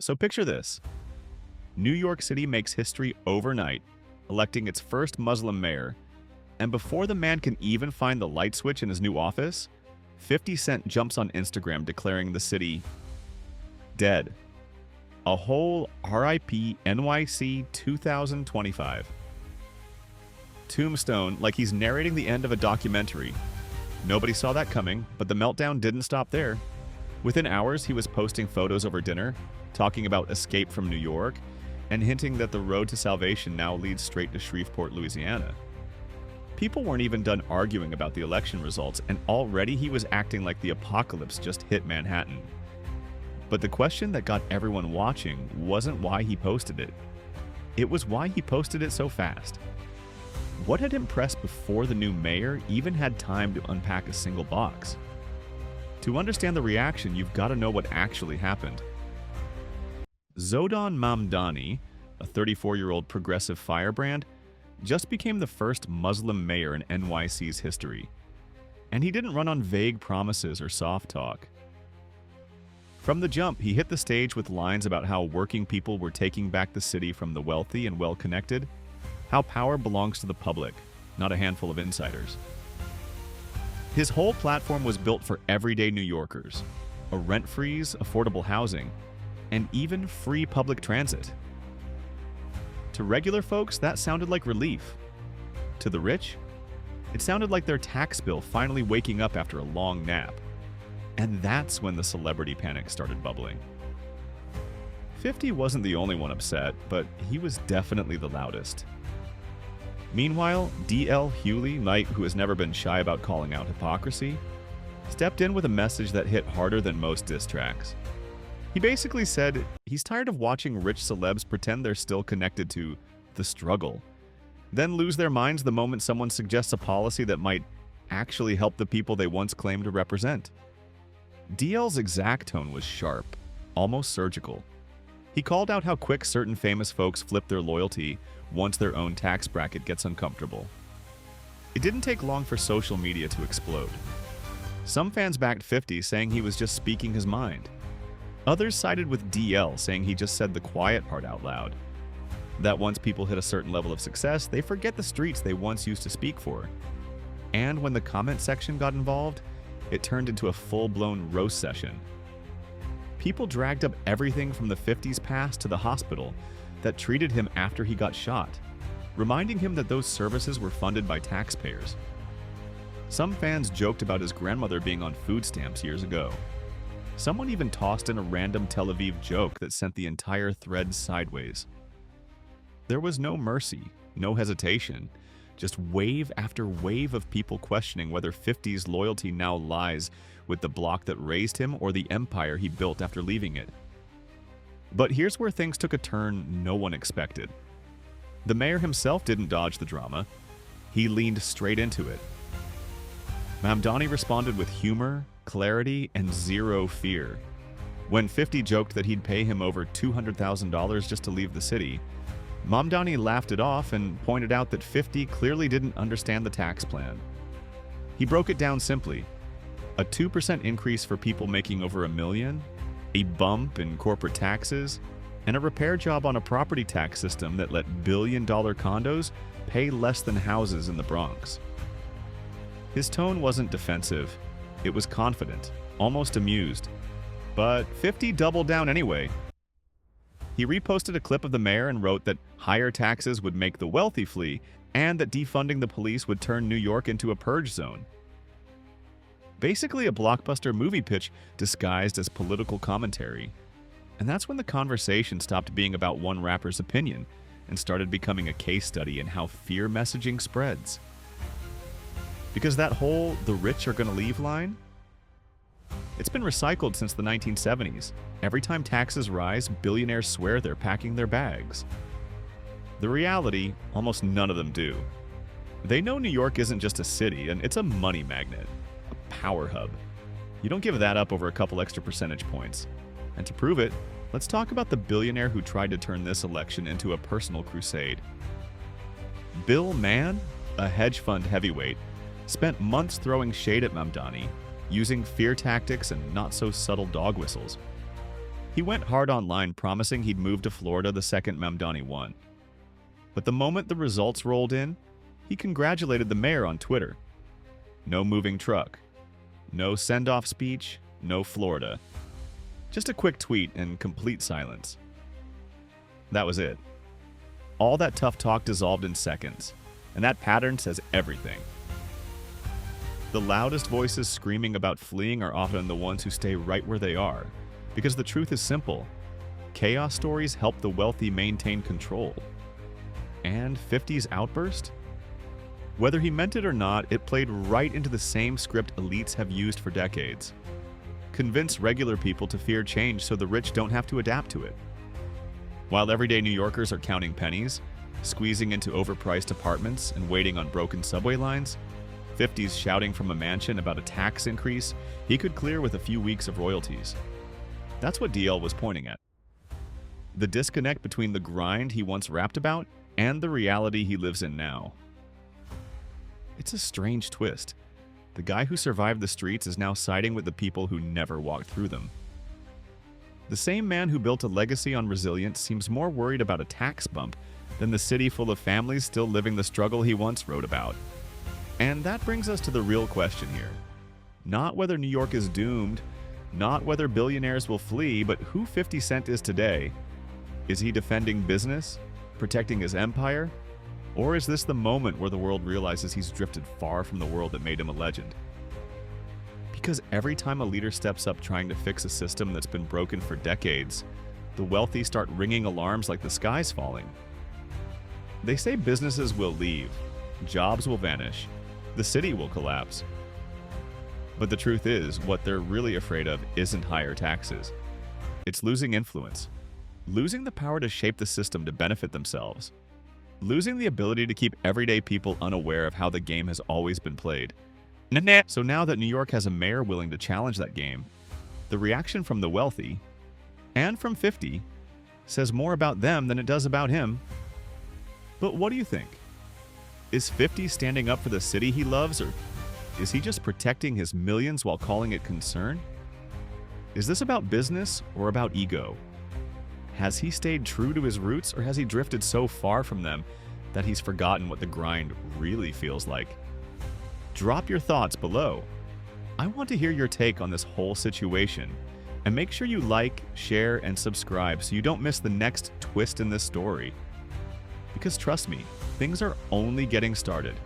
So picture this. New York City makes history overnight, electing its first Muslim mayor, and before the man can even find the light switch in his new office, 50 Cent jumps on Instagram declaring the city dead. A whole RIP NYC 2025. Tombstone, like he's narrating the end of a documentary. Nobody saw that coming, but the meltdown didn't stop there. Within hours, he was posting photos over dinner, talking about escape from New York, and hinting that the road to salvation now leads straight to Shreveport, Louisiana. People weren't even done arguing about the election results, and already he was acting like the apocalypse just hit Manhattan. But the question that got everyone watching wasn't why he posted it. It was why he posted it so fast. What had impressed before the new mayor even had time to unpack a single box? To understand the reaction, you've got to know what actually happened. Zodon Mamdani, a 34-year-old progressive firebrand, just became the first Muslim mayor in NYC's history. And he didn't run on vague promises or soft talk. From the jump, he hit the stage with lines about how working people were taking back the city from the wealthy and well-connected, how power belongs to the public, not a handful of insiders. His whole platform was built for everyday New Yorkers, a rent freeze, affordable housing, and even free public transit. To regular folks, that sounded like relief. To the rich, it sounded like their tax bill finally waking up after a long nap. And that's when the celebrity panic started bubbling. 50 wasn't the only one upset, but he was definitely the loudest. Meanwhile, DL Hughley, Knight, who has never been shy about calling out hypocrisy, stepped in with a message that hit harder than most diss tracks. He basically said he's tired of watching rich celebs pretend they're still connected to the struggle, then lose their minds the moment someone suggests a policy that might actually help the people they once claimed to represent. DL's exact tone was sharp, almost surgical. He called out how quick certain famous folks flip their loyalty once their own tax bracket gets uncomfortable. It didn't take long for social media to explode. Some fans backed 50, saying he was just speaking his mind. Others sided with DL, saying he just said the quiet part out loud. That once people hit a certain level of success, they forget the streets they once used to speak for. And when the comment section got involved, it turned into a full-blown roast session. People dragged up everything from the 50s past to the hospital that treated him after he got shot, reminding him that those services were funded by taxpayers. Some fans joked about his grandmother being on food stamps years ago. Someone even tossed in a random Tel Aviv joke that sent the entire thread sideways. There was no mercy, no hesitation, just wave after wave of people questioning whether 50's loyalty now lies with the bloc that raised him or the empire he built after leaving it. But here's where things took a turn no one expected. The mayor himself didn't dodge the drama. He leaned straight into it. Mamdani responded with humor, clarity, and zero fear. When 50 joked that he'd pay him over $200,000 just to leave the city, Mamdani laughed it off and pointed out that 50 clearly didn't understand the tax plan. He broke it down simply: a 2% increase for people making over $1 million, a bump in corporate taxes, and a repair job on a property tax system that let billion-dollar condos pay less than houses in the Bronx. His tone wasn't defensive. It was confident, almost amused. But 50 doubled down anyway. He reposted a clip of the mayor and wrote that higher taxes would make the wealthy flee and that defunding the police would turn New York into a purge zone. Basically a blockbuster movie pitch disguised as political commentary. And that's when the conversation stopped being about one rapper's opinion and started becoming a case study in how fear messaging spreads. Because that whole "the rich are gonna leave" line, it's been recycled since the 1970s. Every time taxes rise, billionaires swear they're packing their bags. The reality, almost none of them do. They know New York isn't just a city, and it's a money magnet, a power hub. You don't give that up over a couple extra percentage points. And to prove it, let's talk about the billionaire who tried to turn this election into a personal crusade. Bill Mann, a hedge fund heavyweight, spent months throwing shade at Mamdani, using fear tactics and not-so-subtle dog whistles. He went hard online promising he'd move to Florida the second Mamdani won. But the moment the results rolled in, he congratulated the mayor on Twitter. No moving truck. No send-off speech. No Florida. Just a quick tweet and complete silence. That was it. All that tough talk dissolved in seconds, and that pattern says everything. The loudest voices screaming about fleeing are often the ones who stay right where they are, because the truth is simple. Chaos stories help the wealthy maintain control. And 50's outburst? Whether he meant it or not, it played right into the same script elites have used for decades. Convince regular people to fear change so the rich don't have to adapt to it. While everyday New Yorkers are counting pennies, squeezing into overpriced apartments, and waiting on broken subway lines, 50's shouting from a mansion about a tax increase he could clear with a few weeks of royalties. That's what DL was pointing at. The disconnect between the grind he once rapped about and the reality he lives in now. It's a strange twist. The guy who survived the streets is now siding with the people who never walked through them. The same man who built a legacy on resilience seems more worried about a tax bump than the city full of families still living the struggle he once wrote about. And that brings us to the real question here. Not whether New York is doomed, not whether billionaires will flee, but who 50 Cent is today. Is he defending business, protecting his empire? Or is this the moment where the world realizes he's drifted far from the world that made him a legend? Because every time a leader steps up trying to fix a system that's been broken for decades, the wealthy start ringing alarms like the sky's falling. They say businesses will leave, jobs will vanish, the city will collapse. But the truth is, what they're really afraid of isn't higher taxes. It's losing influence, losing the power to shape the system to benefit themselves, losing the ability to keep everyday people unaware of how the game has always been played. So now that New York has a mayor willing to challenge that game, the reaction from the wealthy, and from 50, says more about them than it does about him. But what do you think? Is 50 standing up for the city he loves, or is he just protecting his millions while calling it concern? Is this about business or about ego? Has he stayed true to his roots, or has he drifted so far from them that he's forgotten what the grind really feels like? Drop your thoughts below. I want to hear your take on this whole situation. And make sure you like, share, and subscribe so you don't miss the next twist in this story. Because trust me, things are only getting started.